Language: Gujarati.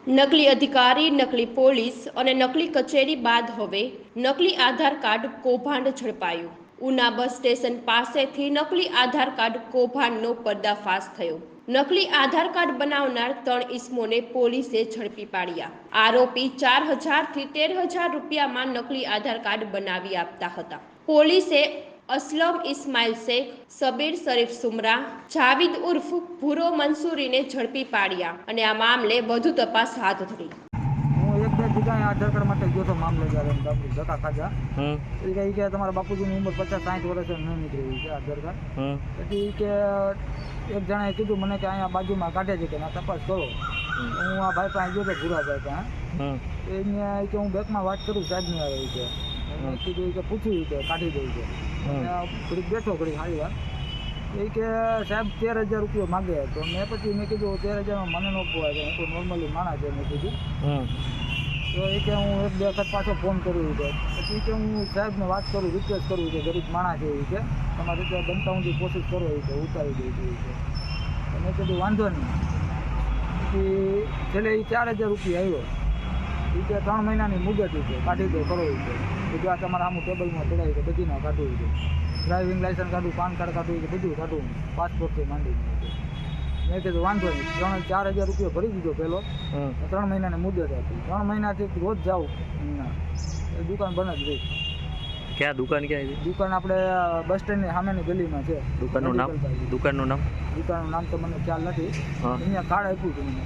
નકલી અધિકારી, નકલી પોલીસ અને નકલી કચેરી બાદ હવે નકલી આધાર કાર્ડ કૌભાંડ ઝડપાયું. ઉના બસ સ્ટેશન પાસેથી નકલી આધાર કાર્ડ કૌભાંડનો પર્દાફાશ થયો. નકલી આધાર કાર્ડ બનાવનાર 3 ઇસમોને પોલીસે ઝડપી પાડ્યા. આરોપી 4,000 થી 13,000 રૂપિયામાં નકલી આધાર કાર્ડ બનાવી આપતા હતા. પોલીસે અસલમ ઇસ્માઇલ શેખ, સબીર શરીફ સુમરા, જાવીદ ઉર્ફ ભૂરો મંસૂરીને ઝડપી પાડ્યા અને આ મામલે વધુ તપાસ હાથ ધરી. હું એક બે જગ્યાએ આધાર કાર્ડ માટે ગયો હતો મામલેદાર ધક્કા ખાધા. એ કહે કે તમારા બાપુજીની ઉંમર 50-60 વર્ષ ન નીકળી છે આધાર કાર્ડ. પછી કે એક જણાએ કીધું મને કે અહીંયા બાજુમાં કાઢે છે કે ના તપાસ કરો. હું આ ભાઈ પાસે ગયો હતો ભૂરાભાઈ પાસે. એને કે હું બેંકમાં વાત કરું સાહેબની આવે છે. મેં કીધું કે પૂછ્યું કે કાઢી દઉં છે. ઘડીક બેઠો ઘડીક સારી વાત. એ કે સાહેબ 13,000 રૂપિયા માગે. તો મેં પછી મેં કીધું 13,000માં મને ન પોવાય, હું કોઈ નોર્મલી માણસ છે મેં કીધું. તો એ કે હું એક બે વખત પાછો ફોન કર્યો છે. પછી કે હું સાહેબને વાત કરું, રિક્વેસ્ટ કરું કે ગરીબ માણસ છે એ કે તમારે ત્યાં બનતા ઊંધી કોશિશ કરો એ કે ઉતારી દઈ છે. તો મેં કીધું વાંધો નહીં. પછી છેલ્લે એ 4,000 રૂપિયા આવ્યો. એ કે 3 મહિનાની મુદત છે, કાઢી દો કરો છે. બીજું આ તમારા આમ ટેબલમાં પડાવી કે બધી ના કાઢવું છે. ડ્રાઇવિંગ લાઇસન્સ કાઢવું, પાન કાર્ડ કાઢવું કે બધું કાઢવું, પાસપોર્ટથી માંડી. મેં કીધું વાંધો નહીં. 4,000 રૂપિયા ભરી દીધો પહેલો. 3 મહિનાની મુદત હતી. 3 મહિનાથી રોજ જાઉં દુકાન બંધ જ રહી. ક્યાં દુકાન ક્યાં છે? દુકાન આપણે બસ સ્ટેન્ડની સામેની ગલીમાં છે. દુકાનનું નામ? દુકાનનું નામ તો મને ખ્યાલ નથી. અહીંયા કાર્ડ આપ્યું હતું મને.